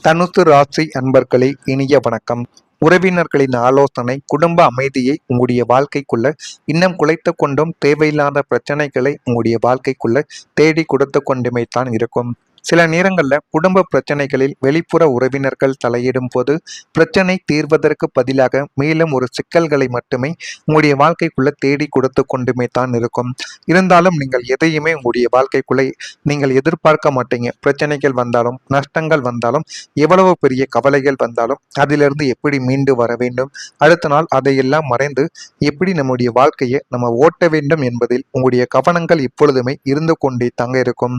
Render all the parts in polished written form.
தனுசு ராசி அன்பர்களே, இனிய வணக்கம். உறவினர்களின் ஆலோசனை குடும்ப அமைதியை உங்களுடைய வாழ்க்கைக்குள்ள இன்னும் குலைத்து கொண்டும் தேவையில்லாத பிரச்சனைகளை உங்களுடைய வாழ்க்கைக்குள்ள தேடி கொடுத்து கொண்டுமே தான் இருக்கும். சில நேரங்களில் குடும்ப பிரச்சனைகளில் வெளிப்புற உறவினர்கள் தலையிடும் போது பிரச்சனை தீர்வதற்கு பதிலாக மேலும் ஒரு சிக்கல்களை மட்டுமே உங்களுடைய வாழ்க்கைக்குள்ள தேடி கொடுத்து கொண்டுமே தான் இருக்கும். இருந்தாலும் நீங்கள் எதையுமே உங்களுடைய வாழ்க்கைக்குள்ளே நீங்கள் எதிர்பார்க்க மாட்டீங்க. பிரச்சனைகள் வந்தாலும் நஷ்டங்கள் வந்தாலும் எவ்வளவு பெரிய கவலைகள் வந்தாலும் அதிலிருந்து எப்படி மீண்டு வர வேண்டும், அடுத்த நாள் அதையெல்லாம் மறைந்து எப்படி நம்முடைய வாழ்க்கையை நம்ம ஓட்ட வேண்டும் என்பதில் உங்களுடைய கவனங்கள் எப்பொழுதுமே இருந்து கொண்டே தாங்க இருக்கும்.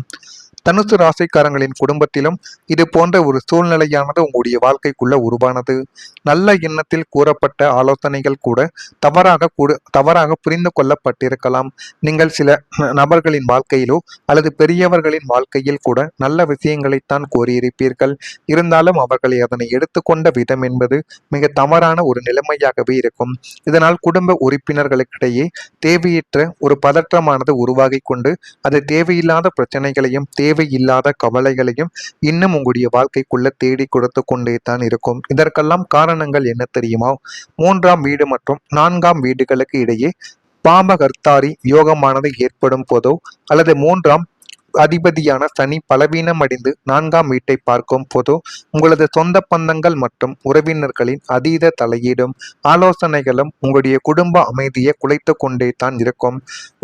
தனுசு ராசிக்காரங்களின் குடும்பத்திலும் இது போன்ற ஒரு சூழ்நிலையானது உங்களுடைய வாழ்க்கைக்குள்ள உருவானது. நல்ல எண்ணத்தில் கூறப்பட்ட ஆலோசனைகள் கூட தவறாக புரிந்து கொள்ளப்பட்டிருக்கலாம். நீங்கள் சில நபர்களின் வாழ்க்கையிலோ அல்லது பெரியவர்களின் வாழ்க்கையில் கூட நல்ல விஷயங்களைத்தான் கோரியிருப்பீர்கள். இருந்தாலும் அவர்களை அதனை எடுத்துக்கொண்ட விதம் என்பது மிக தவறான ஒரு நிலைமையாகவே இருக்கும். இதனால் குடும்ப உறுப்பினர்களுக்கிடையே தேவையற்ற ஒரு பதற்றமானது உருவாகி கொண்டு அது தேவையில்லாத பிரச்சனைகளையும் தேவையில்லாத கவலைகளையும் இன்னும் உங்களுடைய வாழ்க்கைக்குள்ள தேடி கொடுத்து கொண்டே தான் இருக்கும். இதற்கெல்லாம் காரணங்கள் என்ன தெரியுமா? 3ஆம் வீடு மற்றும் 4ஆம் வீடுகளுக்கு இடையே பாபகர்த்தாரி யோகமானது ஏற்படும் போதோ அல்லது 3ஆம் அதிபதியான சனி பலவீனம் அடைந்து 4ஆம் வீட்டை பார்க்கும் போதோ உங்களது சொந்த பந்தங்கள் மற்றும் உறவினர்களின் அதீத தலையீடும் ஆலோசனைகளும் உங்களுடைய குடும்ப அமைதியை குலைத்து கொண்டே தான் இருக்கும்.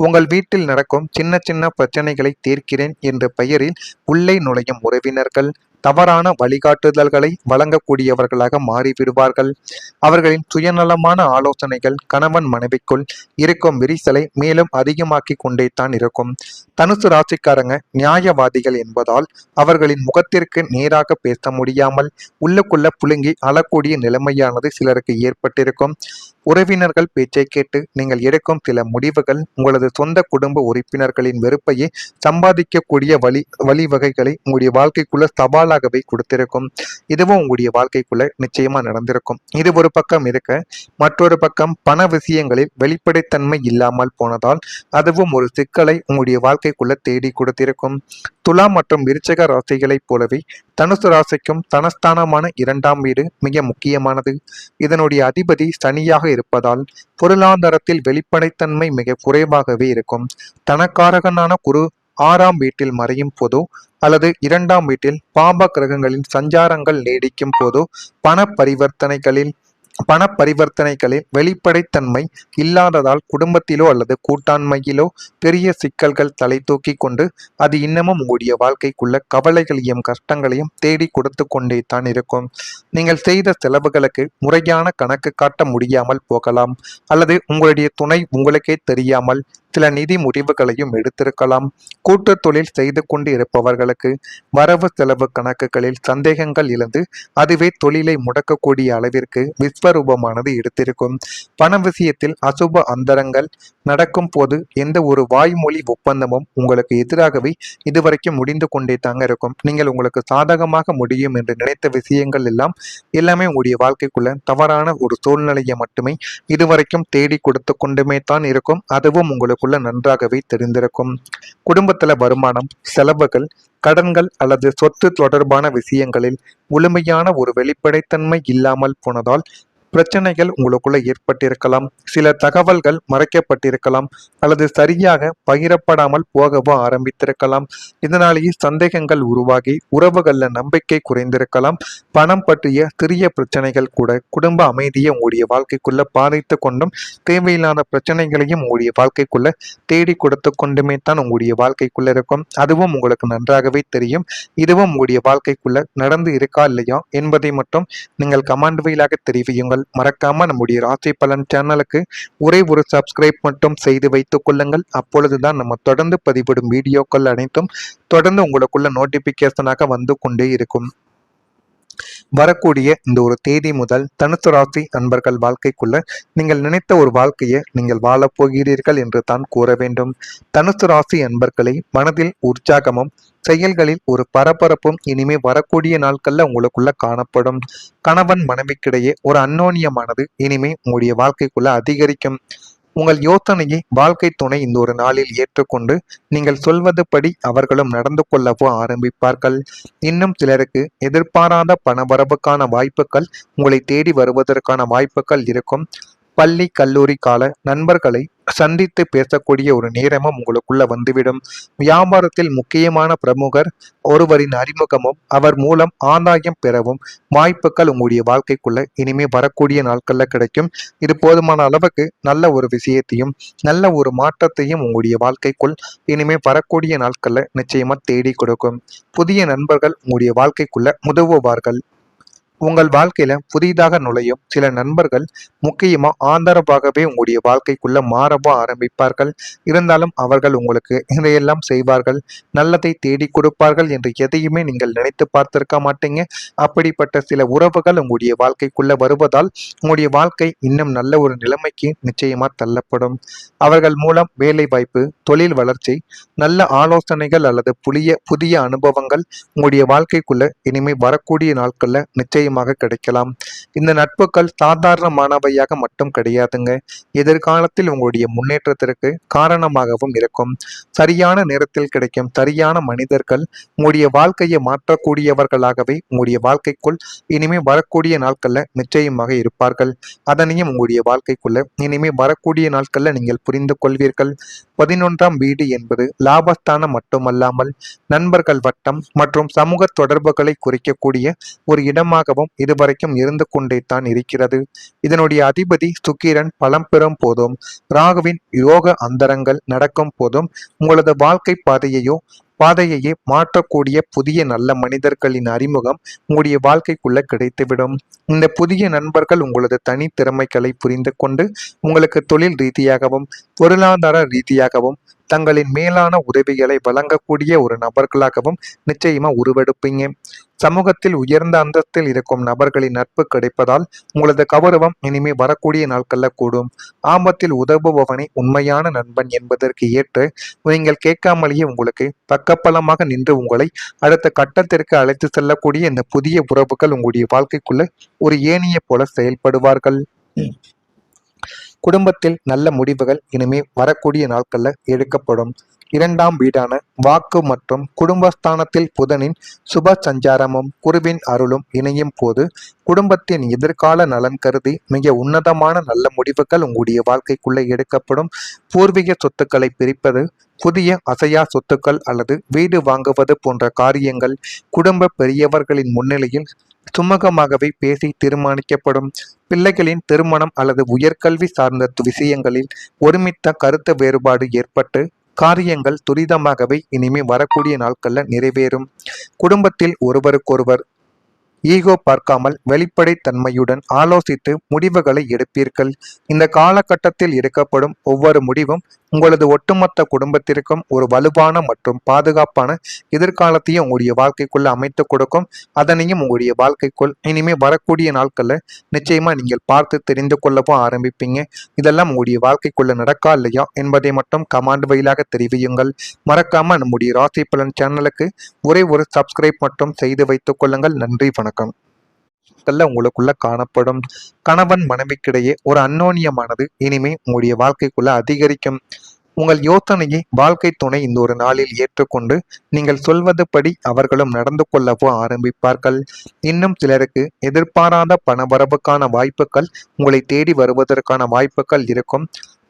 உங்கள் வீட்டில் நடக்கும் சின்ன சின்ன பிரச்சனைகளை தீர்க்கிறேன் என்ற பெயரில் உள்ளே நுழையும் உறவினர்கள் தவறான வழிகாட்டுதல்களை வழங்கக்கூடியவர்களாக மாறிவிடுவார்கள். அவர்களின் சுயநலமான ஆலோசனைகள் கணவன் மனைவிக்குள் இருக்கும் விரிசலை மேலும் அதிகமாக்கி கொண்டே தான் இருக்கும். தனுசு ராசிக்காரங்க நியாயவாதிகள் என்பதால் அவர்களின் முகத்திற்கு நேராக பேச முடியாமல் உள்ளுக்குள்ள புழுங்கி அழக்கூடிய நிலைமையானது சிலருக்கு ஏற்பட்டிருக்கும். உறவினர்கள் பேச்சை கேட்டு நீங்கள் எடுக்கும் சில முடிவுகள் உங்களது சொந்த குடும்ப உறுப்பினர்களின் வெறுப்பையே சம்பாதிக்கக்கூடிய வழிவகைகளை உங்களுடைய வாழ்க்கைக்குள்ள சவாலாகவே கொடுத்திருக்கும். இதுவும் உங்களுடைய வாழ்க்கைக்குள்ள நிச்சயமா நடந்திருக்கும். இது ஒரு பக்கம் இருக்க, மற்றொரு பக்கம் பண விஷயங்களில் வெளிப்படைத்தன்மை இல்லாமல் போனதால் அதுவும் ஒரு சிக்கலை உங்களுடைய வாழ்க்கைக்குள்ள தேடி கொடுத்திருக்கும். துலா மற்றும் விருச்சிக ராசிகளைப் போலவே தனுசு ராசிக்கும் தனஸ்தானமான 2ஆம் வீடு மிக முக்கியமானது. இதனுடைய அதிபதி சனியாக இருப்பதால் பொருளாதாரத்தில் வெளிப்படைத்தன்மை மிக குறைவாகவே இருக்கும். தனக்காரகனான குரு 6ஆம் வீட்டில் மறையும் போதோ அல்லது 2ஆம் வீட்டில் பாப கிரகங்களின் சஞ்சாரங்கள் நீடிக்கும் போதோ பண பரிவர்த்தனைகளில் வெளிப்படைத்தன்மை இல்லாததால் குடும்பத்திலோ அல்லது கூட்டாண்மையிலோ பெரிய சிக்கல்கள் தலை தூக்கி கொண்டு அது இன்னமும் உங்களுடைய வாழ்க்கைக்குள்ள கவலைகளையும் கஷ்டங்களையும் தேடி கொடுத்து கொண்டே தான் இருக்கும். நீங்கள் செய்த செலவுகளுக்கு முறையான கணக்கு காட்ட முடியாமல் போகலாம், அல்லது உங்களுடைய துணை உங்களுக்கே தெரியாமல் சில நிதி முடிவுகளையும் எடுத்திருக்கலாம். கூட்டு தொழில் செய்து கொண்டு இருப்பவர்களுக்கு வரவு செலவு கணக்குகளில் சந்தேகங்கள் இழந்து அதுவே தொழிலை முடக்கக்கூடிய அளவிற்கு விஸ்வரூபமானது எடுத்திருக்கும். பண விஷயத்தில் அசுப அந்தரங்கள் நடக்கும் போது எந்த ஒரு வாய்மொழி ஒப்பந்தமும் உங்களுக்கு எதிராகவே இதுவரைக்கும் முடிந்து கொண்டே தாங்க இருக்கும். நீங்கள் உங்களுக்கு சாதகமாக முடியும் என்று நினைத்த விஷயங்கள் எல்லாமே உங்களுடைய வாழ்க்கைக்குள்ள தவறான ஒரு சூழ்நிலையை மட்டுமே இதுவரைக்கும் தேடி கொடுத்து கொண்டுமே தான் இருக்கும். அதுவும் உங்களுக்கு நன்றாகவே தெரிந்திருக்கும். குடும்பத்துல வருமானம், செலவுகள், கடன்கள் அல்லது சொத்து தொடர்பான விஷயங்களில் முழுமையான ஒரு வெளிப்படைத்தன்மை இல்லாமல் போனதால் பிரச்சனைகள் உங்களுக்குள்ள ஏற்பட்டிருக்கலாம். சில தகவல்கள் மறைக்கப்பட்டிருக்கலாம் அல்லது சரியாக பகிரப்படாமல் போகவும் ஆரம்பித்திருக்கலாம். இதனாலேயே சந்தேகங்கள் உருவாகி உறவுகள்ல நம்பிக்கை குறைந்திருக்கலாம். பணம் பற்றிய சிறிய பிரச்சனைகள் கூட குடும்ப அமைதியை உங்களுடைய வாழ்க்கைக்குள்ள பாதித்து கொண்டும் தேவையில்லாத பிரச்சனைகளையும் உங்களுடைய வாழ்க்கைக்குள்ள தேடி கொடுத்து கொண்டுமே தான் உங்களுடைய வாழ்க்கைக்குள்ள இருக்கும். அதுவும் உங்களுக்கு நன்றாகவே தெரியும். இதுவும் உங்களுடைய வாழ்க்கைக்குள்ள நடந்து இருக்கா இல்லையா என்பதை மட்டும் நீங்கள் கமெண்ட் வாயிலாக தெரிவியுங்கள். மறக்காம நம்முடைய ராசி பலன் சேனலுக்கு ஒரே ஒரு சப்ஸ்கிரைப் மட்டும் செய்து வைத்துக் கொள்ளுங்கள். அப்பொழுதுதான் நம்ம தொடர்ந்து பதிவிடும் வீடியோக்கள் அனைத்தும் தொடர்ந்து உங்களுக்குள்ள நோட்டிபிகேஷனாக வந்து கொண்டே இருக்கும். வரக்கூடிய இந்த ஒரு தேதி முதல் தனுசு ராசி அன்பர்கள் வாழ்க்கைக்குள்ள நீங்கள் நினைத்த ஒரு வாழ்க்கையை நீங்கள் வாழப்போகிறீர்கள் என்று தான் கூற வேண்டும். தனுசு ராசி அன்பர்களை மனதில் உற்சாகமும் செயல்களில் ஒரு பரபரப்பும் இனிமே வரக்கூடிய நாட்கள்ல உங்களுக்குள்ள காணப்படும். கணவன் மனைவிக்கிடையே ஒரு அந்யோன்யமானது இனிமே உங்களுடைய வாழ்க்கைக்குள்ள அதிகரிக்கும். உங்கள் யோசனையை வாழ்க்கை துணை இந்த ஒரு நாளில் ஏற்றுக்கொண்டு நீங்கள் சொல்வதுபடி அவர்களும் நடந்து கொள்ளவோ ஆரம்பிப்பார்கள். இன்னும் சிலருக்கு எதிர்பாராத பணவரவுக்கான வாய்ப்புகள் உங்களை தேடி வருவதற்கான வாய்ப்புகள் இருக்கும். பள்ளி கல்லூரி கால நண்பர்களை சந்தித்து பேசக்கூடிய ஒரு நேரமும் உங்களுக்குள்ள வந்துவிடும். வியாபாரத்தில் முக்கியமான பிரமுகர் ஒருவரின் அறிமுகமும் அவர் மூலம் ஆதாயம் பெறவும் வாய்ப்புகள் உங்களுடைய வாழ்க்கைக்குள்ள இனிமே வரக்கூடிய நாட்கள்ல கிடைக்கும். இது போதுமான அளவுக்கு நல்ல ஒரு விஷயத்தையும் நல்ல ஒரு மாற்றத்தையும் உங்களுடைய வாழ்க்கைக்குள் இனிமே வரக்கூடிய நாட்கள்ல நிச்சயமா தேடி கொடுக்கும். புதிய நண்பர்கள் உங்களுடைய வாழ்க்கைக்குள்ள உதவுவார்கள். உங்கள் வாழ்க்கையில புதிதாக நுழையும் சில நண்பர்கள் முக்கியமா ஆதரவாகவே உங்களுடைய வாழ்க்கைக்குள்ள மாறவோ ஆரம்பிப்பார்கள். இருந்தாலும் அவர்கள் உங்களுக்கு இதையெல்லாம் செய்வார்கள், நல்லதை தேடி கொடுப்பார்கள் என்று எதையுமே நீங்கள் நினைத்து பார்த்திருக்க மாட்டீங்க. அப்படிப்பட்ட சில உறவுகள் உங்களுடைய வாழ்க்கைக்குள்ள வருவதால் உங்களுடைய வாழ்க்கை இன்னும் நல்ல ஒரு நிலைமைக்கு நிச்சயமா தள்ளப்படும். அவர்கள் மூலம் வேலை வாய்ப்பு, தொழில் வளர்ச்சி, நல்ல ஆலோசனைகள் அல்லது புதிய அனுபவங்கள் உங்களுடைய வாழ்க்கைக்குள்ள இனிமே வரக்கூடிய நாட்கள்ல நிச்சயமாக கிடைக்கலாம். இந்த நட்புகள் சாதாரணமானவையாக மட்டும் கிடையாதுங்க, எதிர்காலத்தில் உங்களுடைய முன்னேற்றத்திற்கு காரணமாகவும் இருக்கும். சரியான நேரத்தில் கிடைக்கும் சரியான மனிதர்கள் உங்களுடைய வாழ்க்கையை மாற்றக்கூடியவர்களாகவே உங்களுடைய வாழ்க்கைக்குள் இனிமே வரக்கூடிய நாட்கள்ல நிச்சயமாக இருப்பார்கள். அதனையும் உங்களுடைய வாழ்க்கைக்குள்ள இனிமே வரக்கூடிய நாட்கள்ல நீங்கள் புரிந்து கொள்வீர்கள். 11ஆம் வீடு என்பது லாபஸ்தானம் மட்டுமல்லாமல் நண்பர்கள் வட்டம் மற்றும் சமூக தொடர்புகளை குறிக்கக்கூடிய ஒரு இடமாகவும் இதுவரைக்கும் இருந்து கொண்டே தான் இருக்கிறது. இதனுடைய அதிபதி சுக்கிரன் பலம் பெறும் போதும் ராகுவின் யோக அந்தரங்கள் நடக்கும் போதும் உங்களது வாழ்க்கை பாதையையே மாற்றக்கூடிய புதிய நல்ல மனிதர்களின் அறிமுகம் உங்களுடைய வாழ்க்கைக்குள்ள கிடைத்துவிடும். இந்த புதிய நண்பர்கள் உங்களது தனி திறமைகளை புரிந்து கொண்டு உங்களுக்கு தொழில் ரீதியாகவும் பொருளாதார ரீதியாகவும் தங்களின் மேலான உதவிகளை வழங்கக்கூடிய ஒரு நபர்களாகவும் நிச்சயமா உருவெடுப்பீங்க. சமூகத்தில் உயர்ந்த அந்தஸ்தில் இருக்கும் நபர்களின் நட்பு கிடைப்பதால் உங்களது கௌரவம் இனிமே வரக்கூடிய நாட்கள்ல கூடும். ஆபத்தில் உதவுபவனை உண்மையான நண்பன் என்பதற்கு ஏற்று நீங்கள் கேட்காமலேயே உங்களுக்கு பக்கபலமாக நின்று உங்களை அடுத்த கட்டத்திற்கு அழைத்து செல்லக்கூடிய இந்த புதிய உறவுகள் உங்களுடைய வாழ்க்கைக்குள்ள ஒரு ஏணியை போல செயல்படுவார்கள். குடும்பத்தில் நல்ல முடிவுகள் இனிமே வரக்கூடிய நாட்கள்ல எடுக்கப்படும். 2ஆம் வீடான வாக்கு மற்றும் குடும்பஸ்தானத்தில் புதனின் சுப சஞ்சாரமும் குருவின் அருளும் இணையும் போது குடும்பத்தின் எதிர்கால நலன் கருதி மிக உன்னதமான நல்ல முடிவுகள் உங்களுடைய வாழ்க்கைக்குள்ளே எடுக்கப்படும். பூர்வீக சொத்துக்களை பிரிப்பது, புதிய அசையா சொத்துக்கள் அல்லது வீடு வாங்குவது போன்ற காரியங்கள் குடும்ப பெரியவர்களின் முன்னிலையில் சுமூகமாகவே பேசி தீர்மானிக்கப்படும். பிள்ளைகளின் திருமணம் அல்லது உயர்கல்வி சார்ந்த விஷயங்களில் ஒருமித்த கருத்து வேறுபாடு ஏற்பட்டு காரியங்கள் துரிதமாகவே இனிமே வரக்கூடிய நாட்கள்ல நிறைவேறும். குடும்பத்தில் ஒருவருக்கொருவர் ஈகோ பார்க்காமல் வெளிப்படை தன்மையுடன் ஆலோசித்து முடிவுகளை எடுப்பீர்கள். இந்த காலகட்டத்தில் எடுக்கப்படும் ஒவ்வொரு முடிவும் உங்களது ஒட்டுமொத்த குடும்பத்திற்கும் ஒரு வலுவான மற்றும் பாதுகாப்பான எதிர்காலத்தையும் உங்களுடைய வாழ்க்கைக்குள்ள அமைத்து கொடுக்கும். அதனையும் உங்களுடைய வாழ்க்கைக்குள் இனிமே வரக்கூடிய நாட்கள்ல நிச்சயமா நீங்கள் பார்த்து தெரிந்து கொள்ளவும் ஆரம்பிப்பீங்க. இதெல்லாம் உங்களுடைய வாழ்க்கைக்குள்ள நடக்கா இல்லையா என்பதை மட்டும் கமாண்ட் வழியாக தெரிவியுங்கள். மறக்காம நம்முடைய ராசி பலன் சேனலுக்கு ஒரே ஒரு சப்ஸ்கிரைப் மட்டும் செய்து வைத்துக் கொள்ளுங்கள். நன்றி, வணக்கம். உங்களுக்குள்ள காணப்படும் கணவன் மனைவிக்கிடையே ஒரு அந்யோன்யமானது இனிமே உங்களுடைய வாழ்க்கைக்குள்ள அதிகரிக்கும். உங்கள் யோசனையை வாழ்க்கை துணை இந்த ஒரு நாளில் ஏற்றுக்கொண்டு நீங்கள் சொல்வதுபடி அவர்களும் நடந்து கொள்ளவோ ஆரம்பிப்பார்கள். இன்னும் சிலருக்கு எதிர்பாராத பணவரவுக்கான வாய்ப்புகள் உங்களை தேடி வருவதற்கான வாய்ப்புகள் இருக்கும்.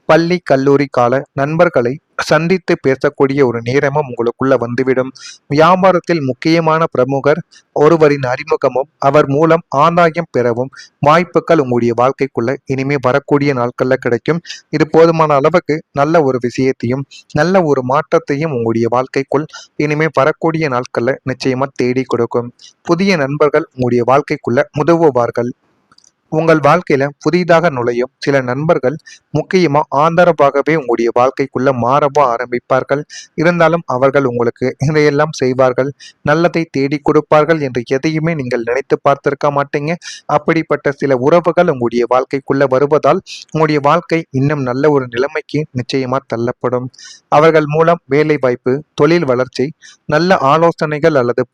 பள்ளி கல்லூரி கால நண்பர்களை சந்தித்து பேசக்கூடிய ஒரு நேரமும் உங்களுக்குள்ள வந்துவிடும். வியாபாரத்தில் முக்கியமான பிரமுகர் ஒருவரின் அறிமுகமும் அவர் மூலம் ஆதாயம் பெறவும் வாய்ப்புகள் உங்களுடைய வாழ்க்கைக்குள்ள இனிமே வரக்கூடிய நாட்கள்ல கிடைக்கும். இது போதுமான அளவுக்கு நல்ல ஒரு விஷயத்தையும் நல்ல ஒரு மாற்றத்தையும் உங்களுடைய வாழ்க்கைக்குள் இனிமே வரக்கூடிய நாட்கள்ல நிச்சயமா தேடி கொடுக்கும். புதிய நண்பர்கள் உங்களுடைய வாழ்க்கைக்குள்ள உதவுவார்கள். உங்கள் வாழ்க்கையில புதிதாக நுழையும் சில நண்பர்கள் முக்கியமா ஆதரவாகவே உங்களுடைய வாழ்க்கைக்குள்ள மாறவோ ஆரம்பிப்பார்கள். இருந்தாலும் அவர்கள் உங்களுக்கு இதையெல்லாம் செய்வார்கள், நல்லதை தேடி கொடுப்பார்கள் என்று எதையுமே நீங்கள் நினைத்து பார்த்திருக்க மாட்டீங்க. அப்படிப்பட்ட சில உறவுகள் உங்களுடைய வாழ்க்கைக்குள்ள வருவதால் உங்களுடைய வாழ்க்கை இன்னும் நல்ல ஒரு நிலைமைக்கு நிச்சயமா தள்ளப்படும். அவர்கள் மூலம் வேலை வாய்ப்பு, தொழில் வளர்ச்சி, நல்ல ஆலோசனைகள் அல்லது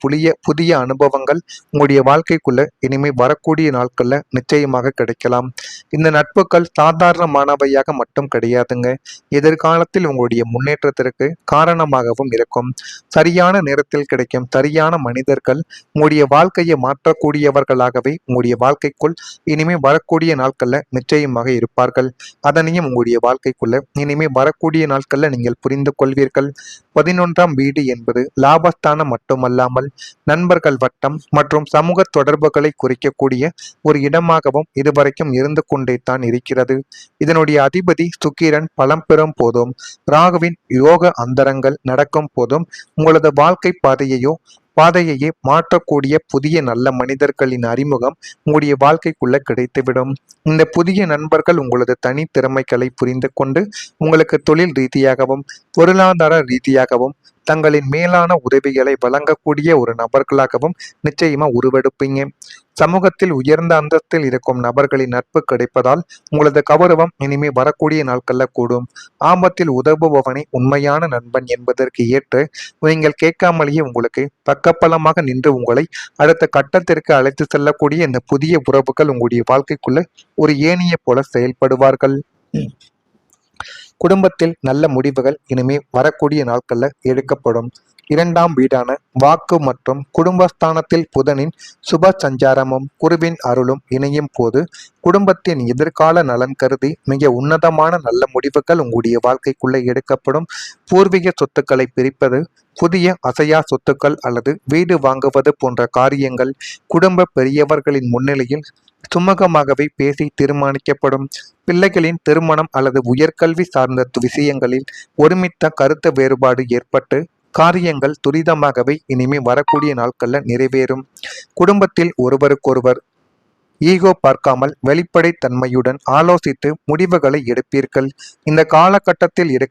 புதிய அனுபவங்கள் உங்களுடைய வாழ்க்கைக்குள்ள இனிமே வரக்கூடிய நாட்கள்ல நிச்சயம் நிச்சயமாக கிடைக்கலாம். இந்த நட்புகள் சாதாரணமானவையாக மட்டும் கிடையாதுங்க. எதிர்காலத்தில் உங்களுடைய முன்னேற்றத்திற்கு காரணமாகவும் இருக்கும். சரியான நேரத்தில் கிடைக்கும் சரியான மனிதர்கள் உங்களுடைய வாழ்க்கையை மாற்றக்கூடியவர்களாகவே உங்களுடைய வாழ்க்கைக்குள் இனிமே வரக்கூடிய நாட்கள்ல நிச்சயமாக இருப்பார்கள். அதனையும் உங்களுடைய வாழ்க்கைக்குள்ள இனிமே வரக்கூடிய நாட்கள்ல நீங்கள் புரிந்து கொள்வீர்கள். 11ஆம் வீடு என்பது லாபஸ்தானம் மட்டுமல்லாமல் நண்பர்கள் வட்டம் மற்றும் சமூக தொடர்புகளை குறிக்கக்கூடிய ஒரு இடமாகவும் இதுவரைக்கும் இருந்து கொண்டே தான் இருக்கிறது. இதனுடைய அதிபதி சுக்கிரன் பலம் பெறும் போதும் ராகுவின் யோக அந்தரங்கள் நடக்கும் போதும் உங்களது வாழ்க்கை பாதையையே மாற்றக்கூடிய புதிய நல்ல மனிதர்களின் அறிமுகம் உங்களுடைய வாழ்க்கைக்குள்ள கிடைத்துவிடும். இந்த புதிய நண்பர்கள் உங்களது தனி திறமைகளை புரிந்து கொண்டு உங்களுக்கு தொழில் ரீதியாகவும் பொருளாதார ரீதியாகவும் தங்களின் மேலான உதவிகளை வழங்கக்கூடிய ஒரு நபர்களாகவும் நிச்சயமா உருவெடுப்பீங்க. சமூகத்தில் உயர்ந்த அந்தஸ்தில் இருக்கும் நபர்களின் நட்பு கிடைப்பதால் உங்களது கௌரவம் இனிமே வரக்கூடிய நாட்கள்ல கூடும். ஆபத்தில் உதவுபவனே உண்மையான நண்பன் என்பதற்கு ஏற்று நீங்கள் கேட்காமலேயே உங்களுக்கு பக்கபலமாக நின்று உங்களை அடுத்த கட்டத்திற்கு அழைத்து செல்லக்கூடிய இந்த புதிய உறவுகள் உங்களுடைய வாழ்க்கைக்குள்ள ஒரு ஏணியை போல செயல்படுவார்கள். குடும்பத்தில் நல்ல முடிவுகள் இனிமே வரக்கூடிய நாட்கள்ல எடுக்கப்படும். 2ஆம் வீடான வாக்கு மற்றும் குடும்பஸ்தானத்தில் புதனின் சுப சஞ்சாரமும் குருவின் அருளும் இணையும் போது குடும்பத்தின் எதிர்கால நலன் கருதி மிக உன்னதமான நல்ல முடிவுகள் உங்களுடைய வாழ்க்கைக்குள்ளே எடுக்கப்படும். பூர்வீக சொத்துக்களை பிரிப்பது, புதிய அசையா சொத்துக்கள் அல்லது வீடு வாங்குவது போன்ற காரியங்கள் குடும்ப பெரியவர்களின் முன்னிலையில் சுமூகமாகவே பேசி தீர்மானிக்கப்படும். பிள்ளைகளின் திருமணம் அல்லது உயர்கல்வி சார்ந்த விஷயங்களில் ஒருமித்த கருத்து வேறுபாடு ஏற்பட்டு காரியங்கள் துரிதமாகவே இனிமே வரக்கூடிய நாட்கள்ல நிறைவேறும். குடும்பத்தில் ஒருவருக்கொருவர் ஈகோ பார்க்காமல் வெளிப்படை தன்மையுடன் ஆலோசித்து முடிவுகளை எடுப்பீர்கள். இந்த காலகட்டத்தில் எடுக்க